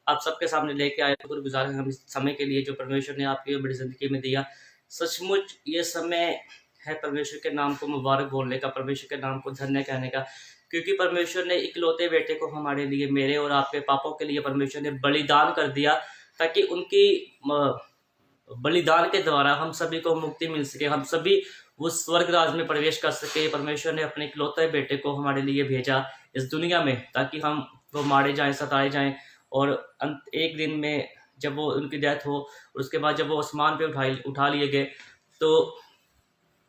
आप सबके सामने लेके आए। शुक्रगुज़ार हैं हम इस समय के लिए जो परमेश्वर ने आपकी बड़ी ज़िंदगी में दिया। सचमुच ये समय है परमेश्वर के नाम को मुबारक बोलने का, परमेश्वर के नाम को धन्य कहने का, क्योंकि परमेश्वर ने इकलौते बेटे को हमारे लिए, मेरे और आपके पापों के लिए परमेश्वर ने बलिदान कर दिया, ताकि उनकी बलिदान के द्वारा हम सभी को मुक्ति मिल सके, हम सभी उस स्वर्ग राज में प्रवेश कर सके। परमेश्वर ने अपने इकलौते बेटे को हमारे लिए भेजा इस दुनिया में, ताकि हम वो मारे जाएं, सताए जाएं, और एक दिन में जब वो उनकी डेथ हो, और उसके बाद जब वो आसमान पे उठा लिए गए, तो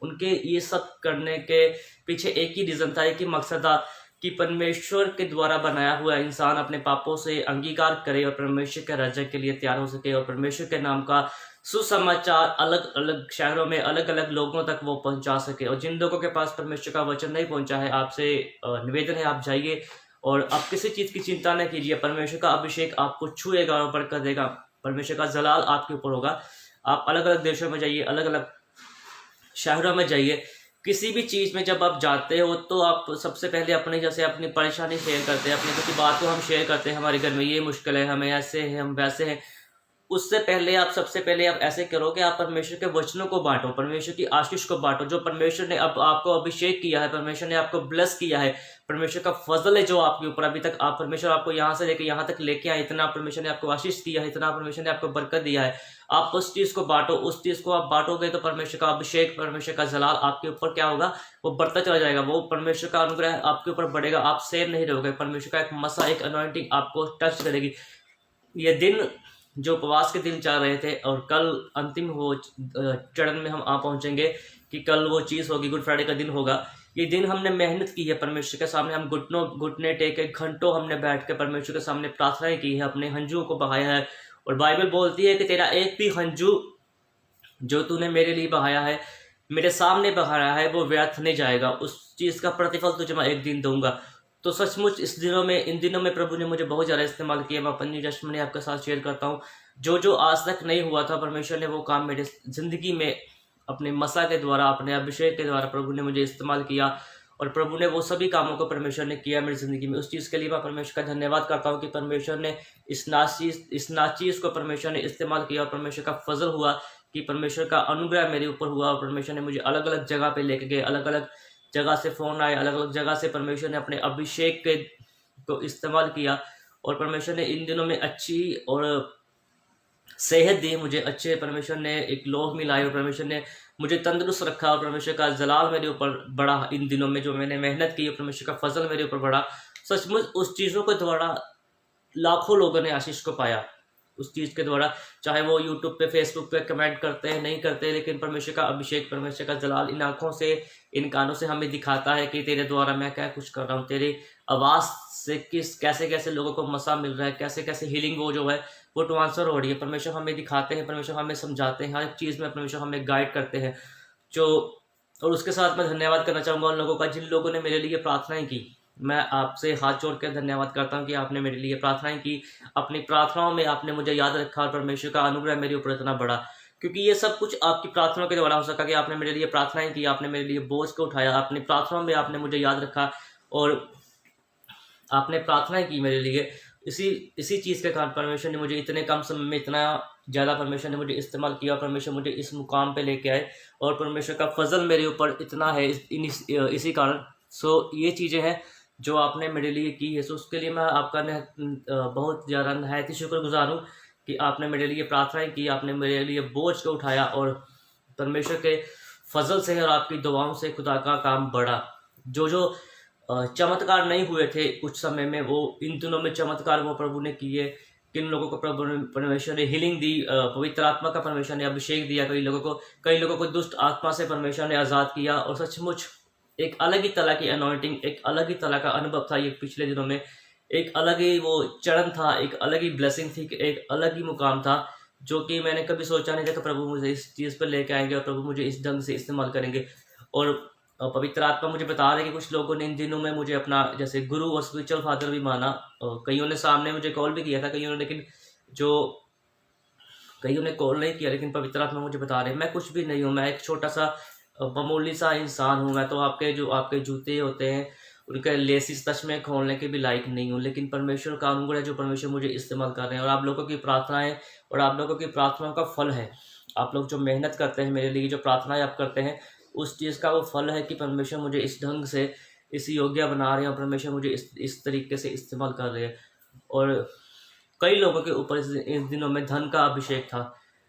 उनके ये सब करने के पीछे एक ही रीज़न था, एक ही मकसद था कि परमेश्वर के द्वारा बनाया हुआ इंसान अपने पापों से अंगीकार करे और परमेश्वर के राज्य के लिए तैयार हो सके, और परमेश्वर के नाम का सुसमाचार अलग अलग शहरों में अलग अलग लोगों तक वो पहुंचा सके। और जिन लोगों के पास परमेश्वर का वचन नहीं पहुंचा है, आपसे निवेदन है, आप जाइए और आप किसी चीज़ की चिंता न कीजिए। परमेश्वर का अभिषेक आपको छुएगा और बरकत देगा, परमेश्वर का जलाल आपके ऊपर होगा। आप अलग अलग देशों में जाइए, अलग अलग शहरों में जाइए, किसी भी चीज़ में जब आप जाते हो तो आप सबसे पहले अपनी, जैसे अपनी परेशानी शेयर करते हैं, अपनी किसी बात को हम शेयर करते हैं, हमारे घर में ये मुश्किल है, हमें ऐसे है, हम वैसे हैं। उससे पहले आप सबसे पहले आप ऐसे करो कि आप परमेश्वर के वचनों को बांटो, परमेश्वर की आशीष को बांटो, जो परमेश्वर ने अब आपको अभिषेक किया है, परमेश्वर ने आपको ब्लेस किया है, परमेश्वर का फजल है जो आपके ऊपर। अभी तक आप, परमेश्वर आपको यहाँ से लेके यहाँ तक लेके आए, इतना परमेश्वर ने आपको आशीष दिया है, इतना परमेश्वर ने आपको बरकत दिया है। आप उस चीज़ को बांटो, उस चीज़ को आप बांटोगे तो परमेश्वर का अभिषेक, परमेश्वर का जलाल आपके ऊपर क्या होगा, वो बढ़ता चला जाएगा। वो परमेश्वर का अनुग्रह आपके ऊपर बढ़ेगा, आप सेम नहीं रहोगे। परमेश्वर का एक मसा, एक अनॉइंटिंग आपको टच करेगी। ये दिन जो उपवास के दिन चल रहे थे, और कल अंतिम वो चरण में हम आ पहुंचेंगे कि कल वो चीज़ होगी, गुड फ्राइडे का दिन होगा। ये दिन हमने मेहनत की है परमेश्वर के सामने, हम घुटने टेके घंटों हमने बैठ के परमेश्वर के सामने प्रार्थनाएं की है, अपने हंजुओं को बहाया है। और बाइबल बोलती है कि तेरा एक भी हंजू जो तूने मेरे लिए बहाया है, मेरे सामने बहाया है, वो व्यर्थ नहीं जाएगा, उस चीज़ का प्रतिफल तुझे मैं एक दिन दूंगा। तो सचमुच इन दिनों में प्रभु ने मुझे बहुत ज़्यादा इस्तेमाल किया। मैं अपनी टेस्टिमनी आपके साथ शेयर करता हूँ। जो आज तक नहीं हुआ था, परमेश्वर ने वो काम मेरे ज़िंदगी में अपने मसा के द्वारा, अपने अभिषेक के द्वारा प्रभु ने मुझे इस्तेमाल किया, और प्रभु ने वो सभी कामों को परमेश्वर ने किया मेरी ज़िंदगी में। उस चीज़ के लिए मैं परमेश्वर का धन्यवाद करता हूँ कि परमेश्वर ने इस नाचीज़ को परमेश्वर ने इस्तेमाल किया, और परमेश्वर का फजल हुआ कि परमेश्वर का अनुग्रह मेरे ऊपर हुआ, और परमेश्वर ने मुझे अलग अलग जगह पे लेके गए, अलग अलग जगह से फ़ोन आए, अलग अलग जगह से परमेश्वर ने अपने अभिषेक को इस्तेमाल किया। और परमेश्वर ने इन दिनों में अच्छी और सेहत दी मुझे, अच्छे परमेश्वर ने एक लोग मिलाए, और परमेश्वर ने मुझे तंदुरुस्त रखा, और परमेश्वर का जलाल मेरे ऊपर बढ़ा इन दिनों में, जो मैंने मेहनत की, और परमेश्वर का फजल मेरे ऊपर बढ़ा। सचमुच उस चीज़ों के द्वारा लाखों लोगों ने आशीष को पाया, उस चीज़ के द्वारा। चाहे वो यूट्यूब पे, फेसबुक पे कमेंट करते हैं, नहीं करते, लेकिन परमेश्वर का अभिषेक, परमेश्वर का जलाल इन आँखों से, इन कानों से हमें दिखाता है कि तेरे द्वारा मैं क्या कुछ कर रहा हूँ, तेरी आवाज़ से कैसे कैसे लोगों को मसा मिल रहा है, कैसे कैसे हीलिंग वो जो है वो ट्रांसफ़र हो रही है। परमेश्वर हमें दिखाते हैं, परमेश्वर हमें समझाते हैं, हर एक चीज़ में परमेश्वर हमें गाइड करते हैं। और उसके साथ मैं धन्यवाद करना चाहूँगा उन लोगों का जिन लोगों ने मेरे लिए प्रार्थनाएं की। मैं आपसे हाथ जोड़ कर धन्यवाद करता हूँ कि आपने मेरे लिए प्रार्थनाएं की, अपनी प्रार्थनाओं में आपने मुझे याद रखा, और परमेश्वर का अनुग्रह मेरे ऊपर इतना बड़ा, क्योंकि ये सब कुछ आपकी प्रार्थनाओं के द्वारा हो सका कि आपने मेरे लिए प्रार्थनाएं की, आपने मेरे लिए बोझ को उठाया, अपनी प्रार्थनाओं में आपने मुझे याद रखा, और आपने प्रार्थनाएं की मेरे लिए। इसी चीज़ के कारण परमेश्वर ने मुझे इतने कम समय में इतना ज़्यादा परमेश्वर ने मुझे इस्तेमाल किया, परमेश्वर मुझे इस मुकाम पे लेके आए, और परमेश्वर का फजल मेरे ऊपर इतना है इसी कारण। ये चीज़ें हैं जो आपने मेरे लिए की है। उसके लिए मैं आपका बहुत ज़्यादा नहायत ही शुक्रगुजार हूँ कि आपने मेरे लिए प्रार्थनाएं की, आपने मेरे लिए बोझ को उठाया, और परमेश्वर के फजल से और आपकी दुआओं से खुदा का काम बढ़ा। जो चमत्कार नहीं हुए थे कुछ समय में, वो इन दिनों में चमत्कार वो प्रभु ने किए। किन लोगों को परमेश्वर ने हीलिंग दी, पवित्र आत्मा का परमेश्वर ने अभिषेक दिया, कई लोगों को दुष्ट आत्मा से परमेश्वर ने आज़ाद किया। और सचमुच एक अलग ही तरह की अनॉइंटिंग, एक अलग ही तरह का अनुभव था ये पिछले दिनों में। एक अलग ही वो चरण था, एक अलग ही ब्लेसिंग थी, एक अलग ही मुकाम था, जो कि मैंने कभी सोचा नहीं था कि प्रभु मुझे इस चीज़ पर लेके आएंगे, और प्रभु मुझे इस ढंग से इस्तेमाल करेंगे। और पवित्र आत्मा मुझे बता रहे कि कुछ लोगों ने इन दिनों में मुझे अपना जैसे गुरु और स्पिरिचुअल फादर भी माना, और कईयों ने सामने मुझे कॉल भी किया था, कईयों ने कॉल नहीं किया, लेकिन पवित्र आत्मा मुझे बता रहे मैं कुछ भी नहीं हूँ, मैं एक छोटा सा मामूली सा इंसान हूँ। मैं तो आपके जूते होते हैं, उनके लेसिस टच में खोलने के भी लायक नहीं हूँ, लेकिन परमेश्वर का अनुग्रह है जो परमेश्वर मुझे इस्तेमाल कर रहे हैं। और आप लोगों की प्रार्थनाएं और आप लोगों की प्रार्थनाओं का फल है, आप लोग जो मेहनत करते हैं मेरे लिए, जो प्रार्थनाएं आप करते हैं, उस चीज़ का वो फल है कि परमेश्वर मुझे इस ढंग से इस योग्य बना रहे हैं और परमेश्वर मुझे इस तरीके से इस्तेमाल कर रहे हैं। और कई लोगों के ऊपर इस दिनों में धन का अभिषेक था।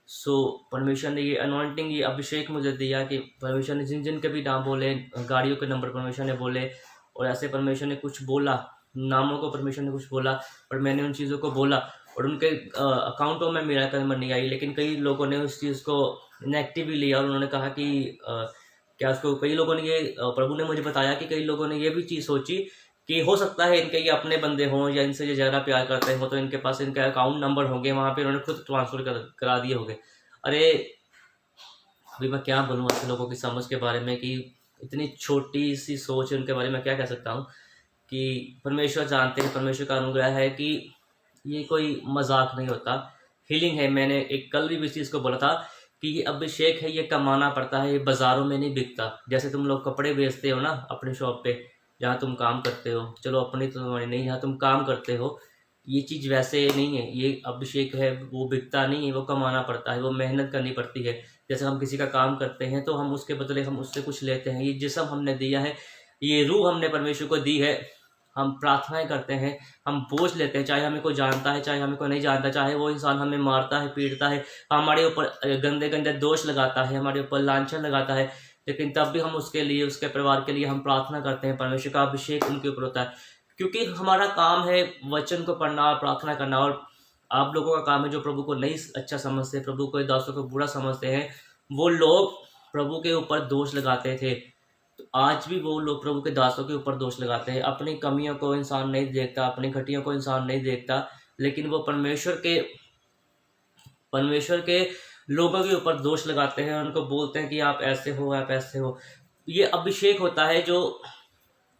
सो परमेश्वर ने ये अनॉइंटिंग, ये अभिषेक मुझे दिया कि परमेश्वर ने जिन जिन के भी नाम बोले, गाड़ियों के नंबर परमेश्वर ने बोले, और ऐसे परमेश्वर ने कुछ बोला, नामों को परमेश्वर ने कुछ बोला, और मैंने उन चीज़ों को बोला और उनके अकाउंटों में मेरा कदम नहीं आई। लेकिन कई लोगों ने उस चीज़ को नेगेटिव लिया और उन्होंने कहा कि क्या उसको, कई लोगों ने ये प्रभु ने मुझे बताया कि कई लोगों ने ये भी चीज़ सोची कि हो सकता है इनके ये अपने बंदे हों या इनसे ये ज़्यादा प्यार करते हो, तो इनके पास इनके अकाउंट नंबर होंगे, वहाँ पे उन्होंने खुद ट्रांसफ़र करा दिए होंगे। अरे अभी मैं क्या बोलूँ ऐसे लोगों की समझ के बारे में, कि इतनी छोटी सी सोच है उनके बारे में, क्या कह सकता हूँ कि परमेश्वर जानते हैं, परमेश्वर का अनुग्रह है कि ये कोई मजाक नहीं होता, हीलिंग है। मैंने एक कल भी इस चीज़ को बोला था कि ये अभिषेक है, ये कमाना पड़ता है, ये बाज़ारों में नहीं बिकता। जैसे तुम लोग कपड़े बेचते हो ना अपनी शॉप पे, जहाँ तुम काम करते हो, चलो अपनी तो तुम्हारी नहीं, जहाँ तुम काम करते हो, ये चीज़ वैसे नहीं है। ये अभिषेक है, वो बिकता नहीं है, वो कमाना पड़ता है, वो मेहनत करनी पड़ती है। जैसे हम किसी का काम करते हैं तो हम उसके बदले हम उससे कुछ लेते हैं। ये जिस्म हमने दिया है, ये रूह हमने परमेश्वर को दी है, हम प्रार्थनाएं करते हैं, हम बोझ लेते हैं, चाहे हमें कोई जानता है चाहे हमें कोई नहीं जानता, चाहे वो इंसान हमें मारता है, पीटता है, हमारे ऊपर गंदे गंदे दोष लगाता है, हमारे ऊपर लांछन लगाता है, लेकिन तब भी हम उसके लिए, उसके परिवार के लिए हम प्रार्थना करते हैं। परमेश्वर का अभिषेक उनके ऊपर होता है, क्योंकि हमारा काम है वचन को पढ़ना और प्रार्थना करना। और आप लोगों का काम है जो प्रभु को नहीं अच्छा समझते, प्रभु को दासों को बुरा समझते हैं, वो लोग प्रभु के ऊपर दोष लगाते थे, तो आज भी वो लोग प्रभु के दासों के ऊपर दोष लगाते हैं। अपनी कमियों को इंसान नहीं देखता, अपनी घटियों को इंसान नहीं देखता, लेकिन वो परमेश्वर के लोगों के ऊपर दोष लगाते हैं, उनको बोलते हैं कि आप ऐसे हो, आप ऐसे हो। ये अभिषेक होता है जो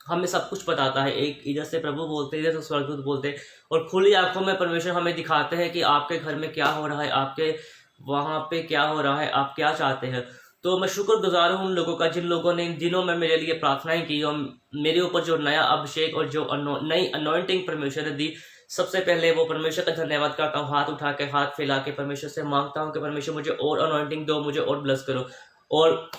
हमें सब कुछ बताता है। एक इधर से प्रभु बोलते हैं, इधर से स्वर्गदूत बोलते हैं, और खुली आंखों में परमेश्वर हमें दिखाते हैं कि आपके घर में क्या हो रहा है, आपके वहाँ पे क्या हो रहा है, आप क्या चाहते हैं। तो मैं शुक्रगुजार हूँ उन लोगों का जिन लोगों ने इन दिनों में मेरे लिए प्रार्थनाएं की और मेरे ऊपर जो नया अभिषेक और जो नई अनॉइंटिंग परमेश्वर ने दी। सबसे पहले वो परमेश्वर का धन्यवाद करता हूँ, हाथ उठा के, हाथ फैला के परमेश्वर से मांगता हूँ कि परमेश्वर मुझे और अनॉइंटिंग दो, मुझे और ब्लेस करो। और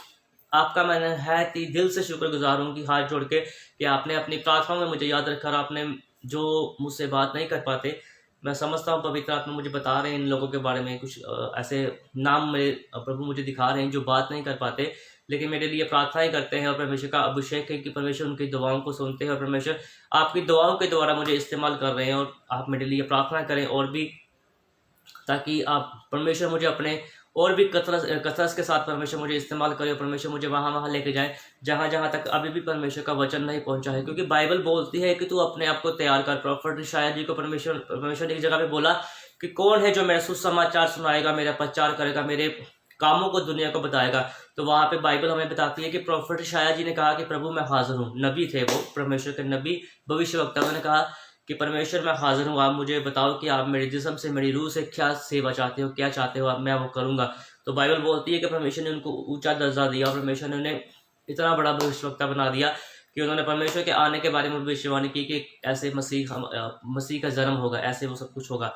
आपका मैं है दिल से शुक्रगुजार हूँ कि हाथ जोड़ के कि आपने अपनी प्रार्थनाओं में मुझे याद रखा, और आपने जो मुझसे बात नहीं कर पाते, मैं समझता हूँ पवित्र आत्मा मुझे बता रहे हैं इन लोगों के बारे में, कुछ ऐसे नाम मेरे प्रभु मुझे दिखा रहे हैं जो बात नहीं कर पाते लेकिन मेरे लिए प्रार्थनाएं करते हैं। और परमेश्वर का अभिषेक है कि परमेश्वर उनकी दुआओं को सुनते हैं, और परमेश्वर आपकी दुआओं के द्वारा मुझे इस्तेमाल कर रहे हैं। और आप मेरे लिए प्रार्थना करें और भी, ताकि आप परमेश्वर मुझे अपने और भी कतरस के साथ परमेश्वर मुझे इस्तेमाल करे, और परमेश्वर मुझे वहाँ लेके जाए जहाँ तक अभी भी परमेश्वर का वचन नहीं पहुँचा है। क्योंकि बाइबल बोलती है कि तू अपने आप को तैयार कर। प्रॉफिट शायद जी को परमेश्वर ने एक जगह पे बोला कि कौन है जो मेरा सुसमाचार सुनाएगा, मेरा प्रचार करेगा, मेरे कामों को दुनिया को बताएगा। तो वहाँ पे बाइबल हमें बताती है कि प्रॉफिट शायद जी ने कहा कि प्रभु मैं हाजिर हूँ। नबी थे वो, परमेश्वर के नबी, भविष्यवक्ता। उन्होंने कहा कि परमेश्वर मैं हाजिर हूँ, आप मुझे बताओ कि आप मेरे जिस्म से, मेरी रूह से क्या सेवा चाहते हो, क्या चाहते हो आप, मैं वो करूँगा। तो बाइबल बोलती है कि परमेश्वर ने उनको ऊंचा दर्जा दिया, परमेश्वर ने उन्हें इतना बड़ा भविष्यवक्ता बना दिया कि उन्होंने परमेश्वर के आने के बारे में भविष्यवाणी की कि ऐसे मसीह का जन्म होगा, ऐसे वो सब कुछ होगा।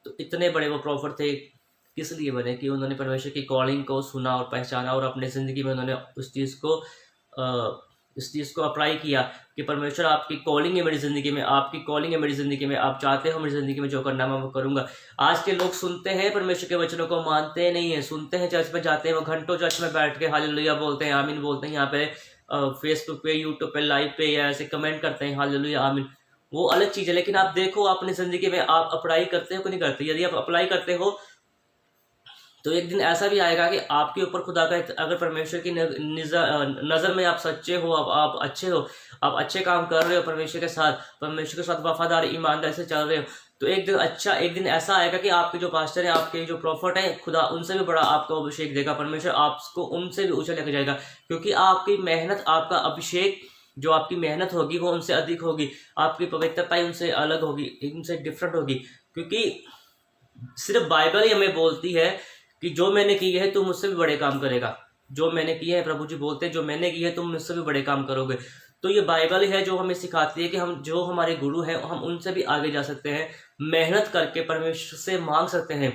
तो इतने बड़े वो प्रॉफिट थे, किस लिए बने कि उन्होंने परमेश्वर की कॉलिंग को सुना और पहचाना, और अपने ज़िंदगी में उन्होंने इस चीज़ को अप्लाई किया कि परमेश्वर आपकी कॉलिंग है मेरी ज़िंदगी में, आपकी कॉलिंग है मेरी ज़िंदगी में, आप चाहते हो मेरी ज़िंदगी में जो करना मैं वो करूँगा। आज के लोग सुनते हैं परमेश्वर के वचनों को, मानते नहीं हैं। सुनते हैं, चर्च में जाते हैं, वो घंटों चर्च में बैठ के हालेलुया बोलते हैं, आमीन बोलते हैं, यहाँ पे फेसबुक पे, यूट्यूब पे, लाइव पे या ऐसे कमेंट करते हैं हालेलुया आमीन, वो अलग चीज़ है। लेकिन आप देखो अपनी ज़िंदगी में आप अप्लाई करते हो कि नहीं करते। यदि आप अप्लाई करते हो तो एक दिन ऐसा भी आएगा कि आपके ऊपर खुदा का, अगर परमेश्वर की नज़र में आप सच्चे हो, आप अच्छे हो, आप अच्छे काम कर रहे हो, परमेश्वर के साथ वफादारी ईमानदारी से चल रहे हो, तो एक दिन ऐसा आएगा कि आपके जो पास्टर हैं, आपके जो प्रॉफिट हैं, खुदा उनसे भी बड़ा आपको अभिषेक देगा। परमेश्वर आपको उनसे भी ऊंचा लेकर जाएगा, क्योंकि आपकी मेहनत, आपका अभिषेक, जो आपकी मेहनत होगी वो उनसे अधिक होगी, आपकी पवित्रता उनसे अलग होगी, उनसे डिफरेंट होगी। क्योंकि सिर्फ बाइबल ही हमें बोलती है कि जो मैंने की है तुम मुझसे भी बड़े काम करेगा। जो मैंने किए हैं, प्रभु जी बोलते हैं, जो मैंने की है तुम मुझसे भी बड़े काम करोगे। तो ये बाइबल है जो हमें सिखाती है कि हम जो हमारे गुरु हैं हम उनसे भी आगे जा सकते हैं, मेहनत करके परमेश्वर से मांग सकते हैं।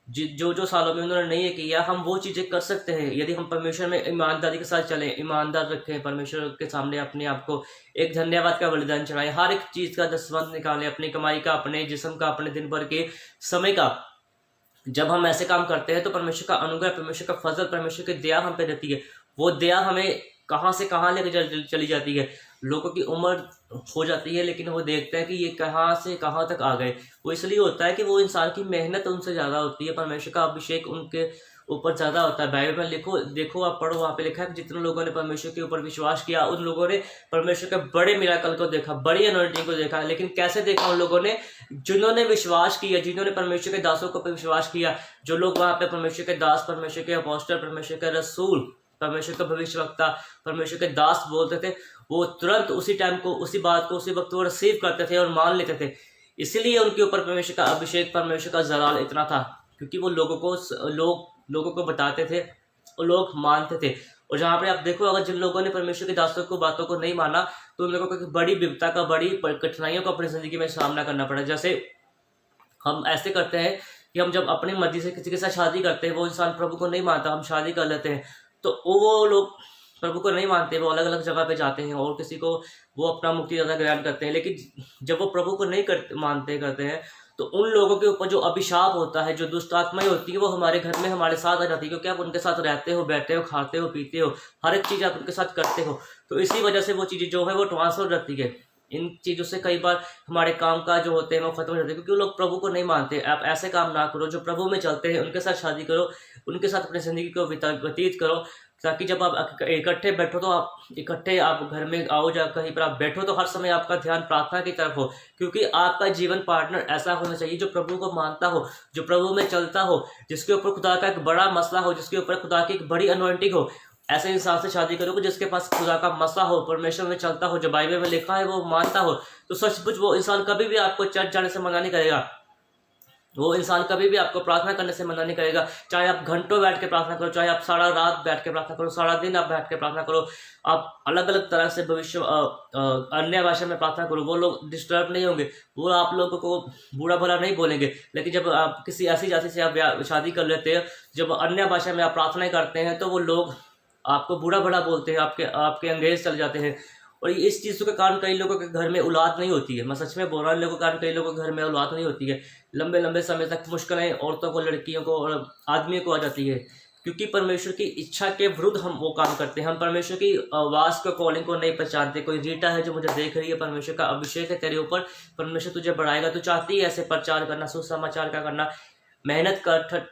जो जो सालों में उन्होंने नहीं किया हम वो चीज़ें कर सकते हैं यदि हम परमेश्वर में ईमानदारी के साथ चलें, ईमानदार रखें, परमेश्वर के सामने अपने आप को एक धन्यवाद का बलिदान चढ़ाएं, हर एक चीज़ का दसवंध निकालें, अपनी कमाई का, अपने जिस्म का, अपने दिन भर के समय का। जब हम ऐसे काम करते हैं तो परमेश्वर का अनुग्रह, परमेश्वर का फजल, परमेश्वर की दया हम पे रहती है। वो दया हमें कहाँ से कहाँ लेकर चली जाती है। लोगों की उम्र हो जाती है लेकिन वो देखते हैं कि ये कहाँ से कहाँ तक आ गए। वो इसलिए होता है कि वो इंसान की मेहनत उनसे ज़्यादा होती है, परमेश्वर का अभिषेक उनके ऊपर ज़्यादा होता है। बाइबल में देखो आप पढ़ो, वहाँ पे लिखा है कि जितने लोगों ने परमेश्वर के ऊपर विश्वास किया उन लोगों ने परमेश्वर के बड़े मिराकल को देखा, बड़ी अनॉइंटिंग को देखा। लेकिन कैसे देखा उन लोगों ने? जिन्होंने विश्वास किया, जिन्होंने परमेश्वर के दासों को विश्वास किया। जो लोग वहाँ पे परमेश्वर के दास, परमेश्वर के अपोस्टल, परमेश्वर के रसूल, परमेश्वर का भविष्यवक्ता, परमेश्वर के दास बोलते थे, वो तुरंत उसी टाइम को, उसी बात को, उसी वक्त वो रिसीव करते थे और मान लेते थे। इसीलिए उनके ऊपर परमेश्वर का अभिषेक, परमेश्वर का जलाल इतना था, क्योंकि वो लोगों को बताते थे और लोग मानते थे। और जहाँ पे आप देखो, अगर जिन लोगों ने परमेश्वर के दासों को, बातों को नहीं माना, तो उन लोगों को बड़ी विपदा का, बड़ी कठिनाइयों का अपनी जिंदगी में सामना करना पड़ा। जैसे हम ऐसे करते हैं कि हम जब अपनी मर्जी से किसी के साथ शादी करते हैं, वो इंसान प्रभु को नहीं मानता, हम शादी कर लेते हैं, तो वो लोग प्रभु को नहीं मानते, वो अलग अलग जगह पे जाते हैं और किसी को वो अपना मुक्ति ज़्यादा ग्रहण करते हैं। लेकिन जब वो प्रभु को नहीं करते हैं, तो उन लोगों के ऊपर जो अभिशाप होता है, जो दुष्ट आत्माएं होती है, वो हमारे घर में हमारे साथ आ जाती है, क्योंकि आप उनके साथ रहते हो, बैठते हो, खाते हो, पीते हो, हर एक चीज़ आप उनके साथ करते हो। तो इसी वजह से वो चीज़ें जो है वो ट्रांसफर रहती है। इन चीज़ों से कई बार हमारे काम काज जो होते हैं वो खत्म हो जाते हैं, क्योंकि वो लोग प्रभु को नहीं मानते। आप ऐसे काम ना करो, जो प्रभु में चलते हैं उनके साथ शादी करो, उनके साथ अपनी ज़िंदगी को व्यतीत करो, ताकि जब आप इकट्ठे बैठो तो आप घर में आओ, जा कहीं पर आप बैठो तो हर समय आपका ध्यान प्रार्थना की तरफ हो, क्योंकि आपका जीवन पार्टनर ऐसा होना चाहिए जो प्रभु को मानता हो, जो प्रभु में चलता हो, जिसके ऊपर खुदा का एक बड़ा मसला हो, जिसके ऊपर खुदा की एक बड़ी अनॉइंटिंग हो। ऐसे इंसान से शादी करोगे जिसके पास खुदा का मसला हो, परमेश्वर में चलता हो, जो बाइबल में लिखा है वो मानता हो, तो सचमुच वो इंसान कभी भी आपको चर्च जाने से मना नहीं करेगा। वो इंसान कभी भी आपको प्रार्थना करने से मना नहीं करेगा। चाहे आप घंटों बैठ के प्रार्थना करो, चाहे आप सारा रात बैठ के प्रार्थना करो, सारा दिन आप बैठ के प्रार्थना करो, आप अलग अलग तरह से भविष्य अन्य भाषा में प्रार्थना करो, वो लोग डिस्टर्ब नहीं होंगे, वो आप लोगों को बुरा भला नहीं बोलेंगे। लेकिन जब आप किसी ऐसी जाति से आप शादी कर लेते हैं, जब अन्य भाषा में आप प्रार्थना करते हैं, तो वो लोग आपको बुरा भला बोलते हैं, आपके अंग्रेज चल जाते हैं। और इस चीज़ों के कारण कई लोगों के घर में औलाद नहीं होती है। मैं सच में बोल रहा हूँ, लोगों के कारण कई लोगों के घर में औलाद नहीं होती है। लंबे लंबे समय तक मुश्किलें औरतों को, लड़कियों को और आदमियों को आ जाती है, क्योंकि परमेश्वर की इच्छा के विरुद्ध हम वो काम करते हैं। हम परमेश्वर की आवाज़ को, कॉलिंग को नहीं पहचानते। कोई रीटा है जो मुझे देख रही है, परमेश्वर का अभिषेक है तेरे ऊपर, परमेश्वर तुझे बढ़ाएगा, तू चाहती है ऐसे प्रचार करना, सुसमाचार का करना, मेहनत कर,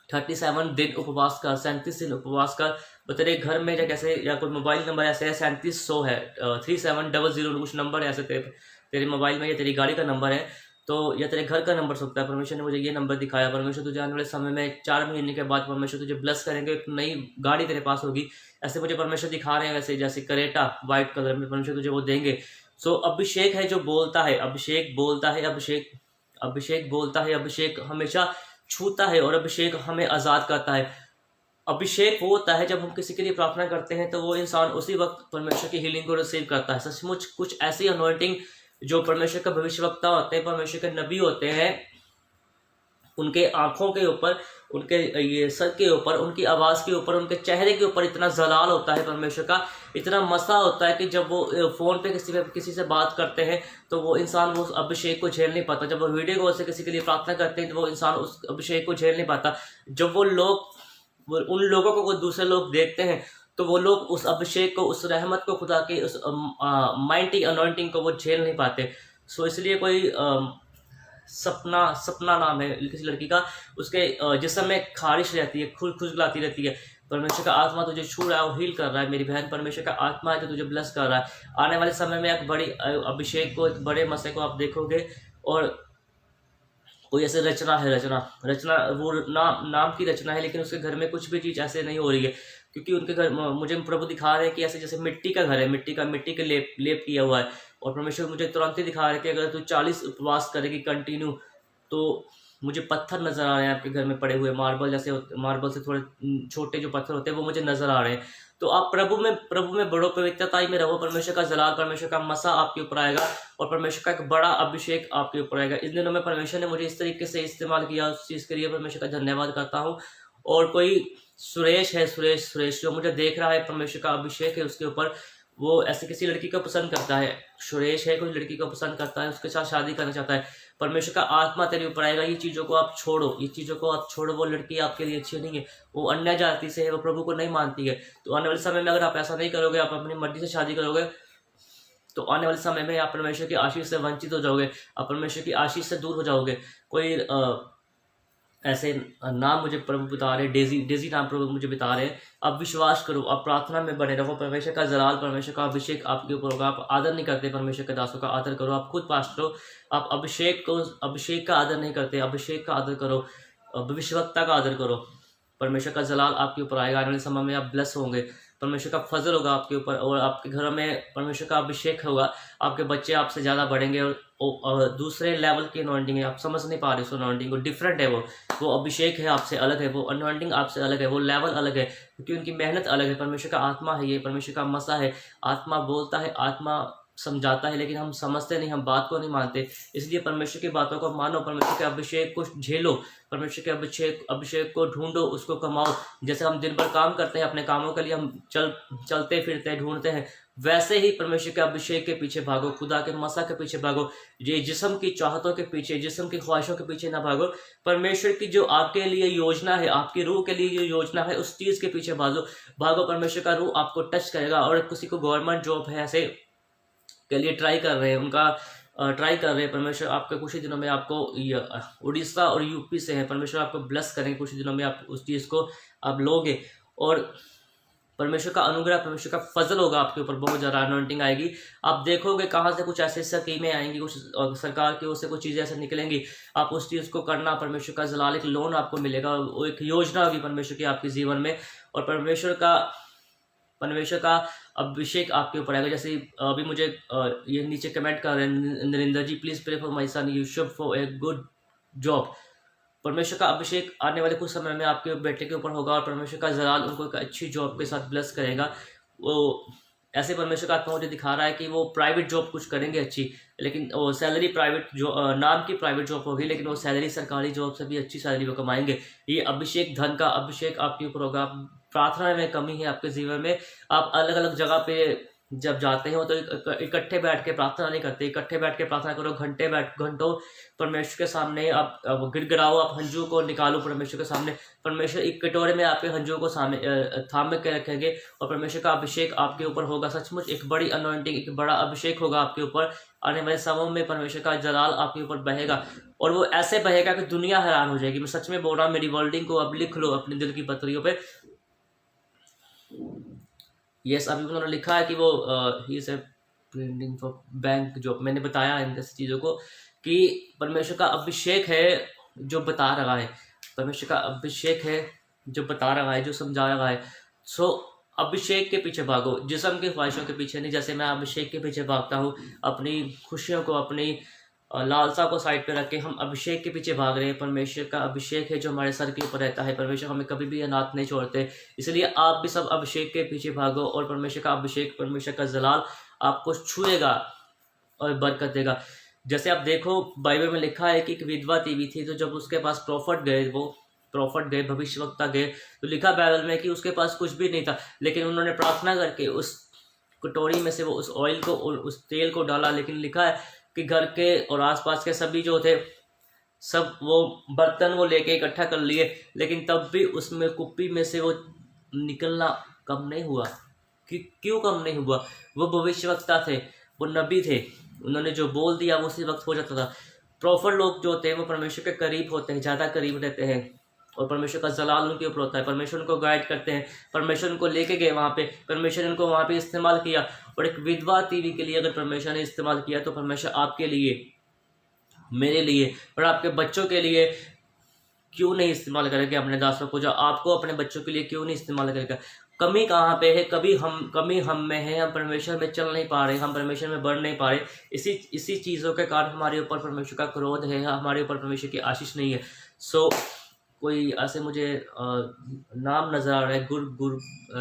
37 दिन उपवास कर, 37 दिन उपवास कर। तो तेरे घर में या कैसे, या कोई मोबाइल नंबर ऐसे है 3700 है, 3700 कुछ नंबर ऐसे तेरे मोबाइल में, या तेरी गाड़ी का नंबर है, तो या तेरे घर का नंबर सकता है। परमेश्वर ने मुझे ये नंबर दिखाया। परमेश्वर तुझे आने वाले समय में 4 महीने के बाद परमेश्वर तुझे ब्लेस करेंगे, एक नई गाड़ी तेरे पास होगी। ऐसे मुझे परमेश्वर दिखा रहे हैं, वैसे जैसे करेटा व्हाइट कलर में परमेश्वर तुझे वो देंगे। सो अभिषेक है जो बोलता है, अभिषेक बोलता है, अभिषेक बोलता है, अभिषेक हमेशा छूता है और अभिषेक हमें आज़ाद करता है। अभिषेक वो होता है जब हम किसी के लिए प्रार्थना करते हैं तो वो इंसान उसी वक्त परमेश्वर की हीलिंग को रिसीव करता है। सचमुच कुछ ऐसी अनॉइंटिंग जो परमेश्वर का भविष्यवक्ता होते हैं, परमेश्वर के नबी होते हैं, उनके आंखों के ऊपर, उनके ये सर के ऊपर, उनकी आवाज़ के ऊपर, उनके चेहरे के ऊपर इतना जलाल होता है परमेश्वर का, इतना मसा होता है कि जब वो फ़ोन पे किसी से बात करते हैं तो वो इंसान वो अभिषेक को झेल नहीं पाता। जब वो वीडियो कॉल से किसी के लिए प्रार्थना करते हैं तो वो इंसान उस अभिषेक को झेल नहीं पाता। जब उन लोगों को वो दूसरे लोग देखते हैं तो वो लोग उस अभिषेक को, उस रहमत को, खुदा की उस माइटी अनॉइंटिंग को वो झेल नहीं पाते। सो इसलिए कोई सपना नाम है किसी लड़की का, उसके जिस्म में खारिश रहती है, खुजलाती रहती है। परमेश्वर का आत्मा तुझे छू रहा है और हील कर रहा है मेरी बहन। परमेश्वर का आत्मा है जो तुझे ब्लेस कर रहा है। आने वाले समय में एक बड़ी अभिषेक को, एक बड़े मसले को आप देखोगे। और कोई ऐसे रचना वो नाम की रचना है, लेकिन उसके घर में कुछ भी चीज़ ऐसे नहीं हो रही है, क्योंकि उनके घर, मुझे प्रभु दिखा रहे हैं कि ऐसे जैसे मिट्टी का घर है, मिट्टी के लेप किया हुआ है। और परमेश्वर मुझे तुरंत ही दिखा रहे हैं कि अगर तू 40 उपवास करेगी कंटिन्यू, तो मुझे पत्थर नज़र आ रहे हैं आपके घर में पड़े हुए, मार्बल जैसे मार्बल से थोड़े छोटे जो पत्थर होते हैं वो मुझे नज़र आ रहे हैं। तो आप प्रभु में बढ़ो, पवित्रताई में रहो, परमेश्वर का जलाल, परमेश्वर का मसा आपके ऊपर आएगा और परमेश्वर का एक बड़ा अभिषेक आपके ऊपर आएगा। इन दिनों में परमेश्वर ने मुझे इस तरीके से इस्तेमाल किया, उस चीज़ के लिए परमेश्वर का धन्यवाद करता हूँ। और कोई सुरेश है, सुरेश जो मुझे देख रहा है, परमेश्वर का अभिषेक है उसके ऊपर, वो ऐसे किसी लड़की को पसंद करता है, सुरेश है, कोई लड़की को पसंद करता है, उसके साथ शादी करना चाहता है, परमेश्वर का आत्मा तेरे ऊपर आएगा, ये चीज़ों को आप छोड़ो, ये चीज़ों को आप छोड़ो, वो लड़की आपके लिए अच्छी नहीं है, वो अन्य जाति से है, वो प्रभु को नहीं मानती है। तो आने वाले समय में अगर आप ऐसा नहीं करोगे, आप अपनी मर्जी से शादी करोगे, तो आने वाले समय में आप परमेश्वर की आशीष से वंचित हो जाओगे, आप परमेश्वर की आशीष से दूर हो जाओगे। कोई ऐसे नाम मुझे प्रभु बता रहे, डेजी नाम प्रभु मुझे बता रहे हैं। आप विश्वास करो, आप प्रार्थना में बने रहो, परमेश्वर का जलाल, परमेश्वर का अभिषेक आपके ऊपर होगा। आप आदर नहीं करते परमेश्वर के दासों का, आदर करो। आप खुद पास्टर हो, आप अभिषेक का आदर नहीं करते, अभिषेक का आदर करो, भविष्यवक्ता का आदर करो। परमेश्वर का जलाल आपके ऊपर आएगा, आने वाले समय में आप ब्लेस होंगे, परमेश्वर का फजल होगा आपके ऊपर, और आपके घर में परमेश्वर का अभिषेक होगा। आपके बच्चे आपसे ज़्यादा बढ़ेंगे और दूसरे लेवल की अनॉइंटिंग है, आप समझ नहीं पा रहे उस अनॉइंटिंग को, डिफरेंट है वो अभिषेक है आपसे अलग है, वो अनॉइंटिंग आपसे अलग है, वो लेवल अलग है, क्योंकि उनकी मेहनत अलग है। परमेश्वर का आत्मा है, ये परमेश्वर का मसा है। आत्मा बोलता है, आत्मा समझाता है, लेकिन हम समझते नहीं, हम बात को नहीं मानते। इसलिए परमेश्वर की बातों को मानो, परमेश्वर के अभिषेक को झेलो, परमेश्वर के अभिषेक को ढूंढो, उसको कमाओ। जैसे हम दिन भर काम करते हैं, अपने कामों के लिए हम चलते फिरते हैं, ढूंढते हैं, वैसे ही परमेश्वर के अभिषेक के पीछे भागो, खुदा के मसा के पीछे भागो। ये जिस्म की चाहतों के पीछे, जिस्म की ख्वाहिशों के पीछे ना भागो। परमेश्वर की जो आपके लिए योजना है, आपकी रूह के लिए जो योजना है, उस चीज़ के पीछे भागो। परमेश्वर का रूह आपको टच करेगा। और किसी को गवर्नमेंट जॉब है ऐसे के लिए ट्राई कर रहे हैं, परमेश्वर आपके कुछ ही दिनों में आपको उड़ीसा और यूपी से है, परमेश्वर आपको ब्लेस करेंगे, कुछ ही दिनों में आप उस चीज़ को आप लोगे। और परमेश्वर का अनुग्रह, परमेश्वर का फजल होगा आपके ऊपर, बहुत ज़्यादा अनॉइंटिंग आएगी। आप देखोगे कहाँ से कुछ ऐसे स्कीमें आएंगी, कुछ सरकार की ओर से कुछ चीज़ें ऐसे निकलेंगी, आप उस चीज़ को करना। परमेश्वर का जलाल, एक लोन आपको मिलेगा, वो एक योजना होगी परमेश्वर की आपके जीवन में, और परमेश्वर का अभिषेक आपके ऊपर आएगा। जैसे अभी मुझे ये नीचे कमेंट कर रहे हैं, Narendra ji please pray for my son Yusuf for a good job. परमेश्वर का अभिषेक आने वाले कुछ समय में आपके बेटे के ऊपर होगा, और परमेश्वर का जलाल उनको एक अच्छी जॉब के साथ ब्लेस करेगा। वो ऐसे परमेश्वर का आत्मा मुझे दिखा रहा है कि वो प्राइवेट जॉब कुछ करेंगे अच्छी, लेकिन वो सैलरी प्राइवेट जो नाम की प्राइवेट जॉब होगी, लेकिन वो सैलरी सरकारी जॉब से भी अच्छी सैलरी वो कमाएंगे। ये अभिषेक, धन का अभिषेक आपके ऊपर होगा। प्रार्थना में कमी है आपके जीवन में, आप अलग अलग जगह पे जब जाते हो तो इकट्ठे बैठ के प्रार्थना नहीं करते। इकट्ठे बैठ के प्रार्थना करो, घंटों परमेश्वर के सामने आप गिड़गिड़ाओ, आप हंजू को निकालो परमेश्वर के सामने। परमेश्वर एक कटोरे में आपके हंजू को सामने थाम के रखेंगे, और परमेश्वर का अभिषेक आपके ऊपर होगा। सचमुच एक बड़ी अनॉइंटिंग, एक बड़ा अभिषेक होगा आपके ऊपर। आने वाले समय में परमेश्वर का जलाल आपके ऊपर बहेगा, और वो ऐसे बहेगा कि दुनिया हैरान हो जाएगी। मैं सच में बोल रहा हूँ, मेरी वर्डिंग को अब लिख लो अपने दिल की पत्रियों पे। यस, अभी उन्होंने लिखा है कि वो he is printing for bank job. मैंने बताया इन जैसी चीज़ों को कि परमेश्वर का अभिषेक है जो बता रहा है, परमेश्वर का अभिषेक है जो बता रहा है, जो समझा रहा है। सो अभिषेक के पीछे भागो, जिस्म की ख्वाहिशों के पीछे नहीं। जैसे मैं अभिषेक के पीछे भागता हूँ, अपनी खुशियों को, अपनी लालसा को साइड पे रख के हम अभिषेक के पीछे भाग रहे हैं। परमेश्वर का अभिषेक है जो हमारे सर के ऊपर रहता है। परमेश्वर हमें कभी भी अनाथ नहीं छोड़ते, इसलिए आप भी सब अभिषेक के पीछे भागो, और परमेश्वर का अभिषेक, परमेश्वर का जलाल आपको छुएगा और बरकत देगा। जैसे आप देखो, बाइबल में लिखा है कि एक विधवा थी, तो जब उसके पास प्रॉफिट गए, भविष्यवक्ता गए, तो लिखा बाइबल में कि उसके पास कुछ भी नहीं था, लेकिन उन्होंने प्रार्थना करके उस कटोरी में से वो उस ऑयल को, उस तेल को डाला। लेकिन लिखा है कि घर के और आसपास के सभी जो थे, सब वो बर्तन वो लेके इकट्ठा कर लिए, लेकिन तब भी उसमें कुप्पी में से वो निकलना कम नहीं हुआ। क्यों कम नहीं हुआ? वो भविष्यवक्ता थे, वो नबी थे, उन्होंने जो बोल दिया वो उसी वक्त हो जाता था। प्रॉफिट लोग जो होते हैं वो परमेश्वर के करीब होते हैं, ज़्यादा करीब रहते हैं, और परमेश्वर का जलाल उनके ऊपर होता है। परमेश्वर उनको गाइड करते हैं, परमेश्वर उनको लेके गए वहाँ पे, परमेश्वर उनको वहाँ पे इस्तेमाल किया। और एक विधवा टीवी के लिए अगर परमेश्वर ने इस्तेमाल किया, तो परमेश्वर आपके लिए, मेरे लिए और आपके बच्चों के लिए क्यों नहीं इस्तेमाल करेगा अपने दासों को? जो आपको अपने बच्चों के लिए क्यों नहीं इस्तेमाल करेगा? कमी कहाँ पे है, कमी हम में है, हम परमेश्वर में चल नहीं पा रहे, हम परमेश्वर में बढ़ नहीं पा रहे। इसी चीज़ों के कारण हमारे ऊपर परमेश्वर का क्रोध है, हमारे ऊपर परमेश्वर की आशीष नहीं है। सो कोई ऐसे मुझे नाम नज़र आ रहा है,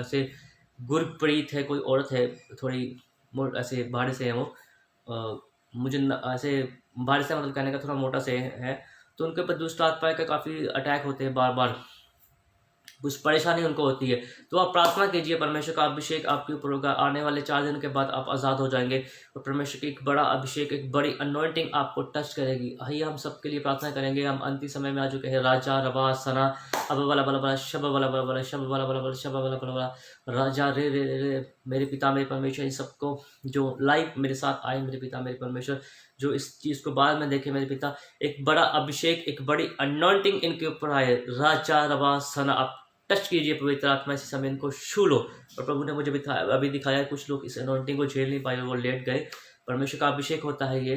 ऐसे गुरप्रीत है, कोई औरत है, थोड़ी ऐसे बाहर से है वो, मुझे ऐसे बाहर से मतलब कहने का थोड़ा मोटा से है, तो उनके ऊपर दुष्ट आत्मा का काफ़ी अटैक होते हैं बार बार, कुछ परेशानी उनको होती है। तो आप प्रार्थना कीजिए, परमेश्वर का अभिषेक आपके ऊपर होगा, आने वाले 4 दिन के बाद आप आज़ाद हो जाएंगे और परमेश्वर की एक बड़ा अभिषेक, एक बड़ी अनॉइंटिंग आपको टच करेगी। आइए हम सबके लिए प्रार्थना करेंगे। हम अंतिम समय में आ चुके हैं। राजा रबा सना अब वाला बला बला शब वाला बला बला शब वाला बला बला शब वाला बला बला राजा रे रे रे रे मेरे पिता मेरे परमेश्वर, इन सबको जो लाइव मेरे साथ आए मेरे पिता मेरे परमेश्वर, जो इस चीज़ को बाद में देखे मेरे पिता, एक बड़ा अभिषेक, एक बड़ी अनॉइंटिंग इनके ऊपर आए। राजा रबा सना आप टच कीजिए पवित्र आत्मा, इसी समय इनको छू लो। और प्रभु ने मुझे अभी दिखाया कुछ लोग इस अनॉइंटिंग को झेल नहीं पाए, वो लेट गए। परमेश्वर का अभिषेक होता है ये,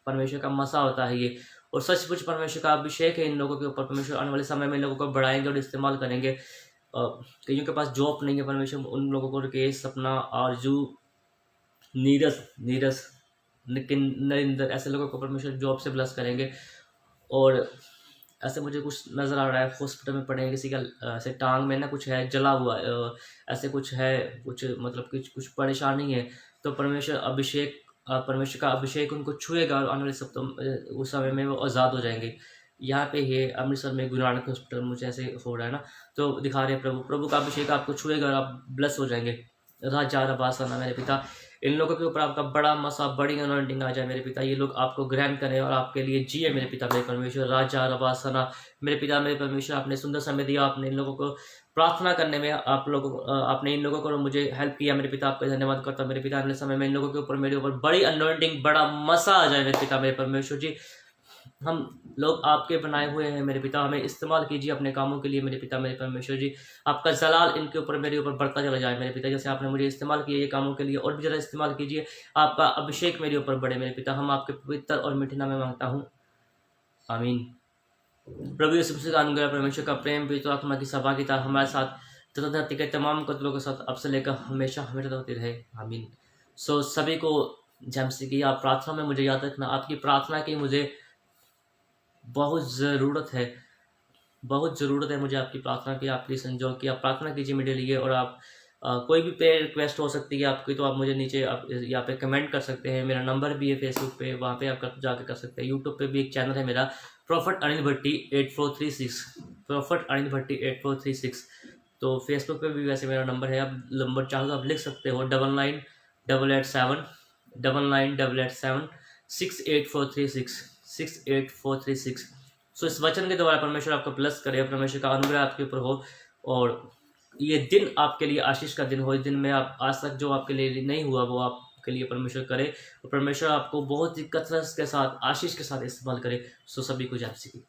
परमेश्वर का मसा होता है ये, और सचमुच परमेश्वर का अभिषेक है इन लोगों के ऊपर। परमेश्वर आने वाले समय में इन लोगों को बढ़ाएंगे और इस्तेमाल करेंगे। कईयों के पास जॉब नहीं है, परमेश्वर उन लोगों को रुकेश, सपना, आरजू, नीरज नरेंद्र, ऐसे लोगों को परमेश्वर जॉब से ब्लेस करेंगे। और ऐसे मुझे कुछ नज़र आ रहा है, हॉस्पिटल में पड़े हैं, किसी का ऐसे टांग में ना कुछ है जला हुआ, ऐसे कुछ है, कुछ मतलब कुछ परेशानी है। तो परमेश्वर का अभिषेक उनको छुएगा और आने वाले सप्ताह उस समय में वो आज़ाद हो जाएंगे। यहाँ पे ये अमृतसर में गुरु नानक हॉस्पिटल मुझे ऐसे हो रहा है ना, तो दिखा रहे हैं प्रभु का अभिषेक आपको छुएगा और आप ब्लेस हो जाएंगे। राजा रबासना मेरे पिता, इन लोगों के ऊपर आपका बड़ा मसा, बड़ी अनॉइंटिंग आ जाए मेरे पिता। ये लोग आपको ग्रहण करें और आपके लिए जिए मेरे पिता मेरे परमेश्वर। राजा रबासना मेरे पिता मेरे परमेश्वर, आपने सुंदर समय दिया, आपने इन लोगों को प्रार्थना करने में आपने इन लोगों को मुझे हेल्प किया मेरे पिता। आपका धन्यवाद करता हूं मेरे पिता। अगले समय में इन लोगों के ऊपर मेरे ऊपर बड़ी अनॉइंटिंग, बड़ा मसा आ जाए मेरे पिता मेरे परमेश्वर जी। हम लोग आपके बनाए हुए हैं मेरे पिता, हमें इस्तेमाल कीजिए अपने कामों के लिए मेरे पिता मेरे परमेश्वर जी। आपका जलाल इनके ऊपर मेरे ऊपर बढ़ता चला जाए मेरे पिता, जैसे आपने मुझे इस्तेमाल किया ये कामों के लिए, और भी ज़्यादा इस्तेमाल कीजिए। आपका अभिषेक मेरे ऊपर बढ़े मेरे पिता, हम आपके पवित्र और मीठे नाम में मांगता हूँ, आमीन। प्रभु यीशु मसीह का अनुग्रह, परमेश्वर का प्रेम, पवित्र आत्मा की सहभागिता हमारे साथ तथा धरती के तमाम कत्लों के साथ अब से लेकर हमेशा हमेशा होती रहे, आमीन। सो सभी को जैसे कि आप प्रार्थना में मुझे याद रखना, आपकी प्रार्थना की मुझे बहुत ज़रूरत है मुझे आपकी प्रार्थना की, आपकी संजोग की। आप प्रार्थना कीजिए मेरे लिए, और आप कोई भी प्रेयर रिक्वेस्ट हो सकती है आपकी, तो आप मुझे नीचे आप यहाँ पे कमेंट कर सकते हैं। मेरा नंबर भी है फेसबुक पे, वहाँ पे आप जाके कर सकते हैं। यूट्यूब पे भी एक चैनल है मेरा, प्रॉफिट अनिल भट्टी 8436, प्रॉफिट अनिल भट्टी 8436। तो फेसबुक पे भी वैसे मेरा नंबर है, आप नंबर चाहो तो आप लिख सकते हो 998887 68436 68436। सो इस वचन के द्वारा परमेश्वर आपको ब्लेस करे, परमेश्वर का अनुग्रह आपके ऊपर हो, और ये दिन आपके लिए आशीष का दिन हो। इस दिन में आप आज तक जो आपके लिए नहीं हुआ वो आपके लिए परमेश्वर करे, और परमेश्वर आपको बहुत ही कसरत के साथ, आशीष के साथ इस्तेमाल करे। सो सभी को जय मसीह की।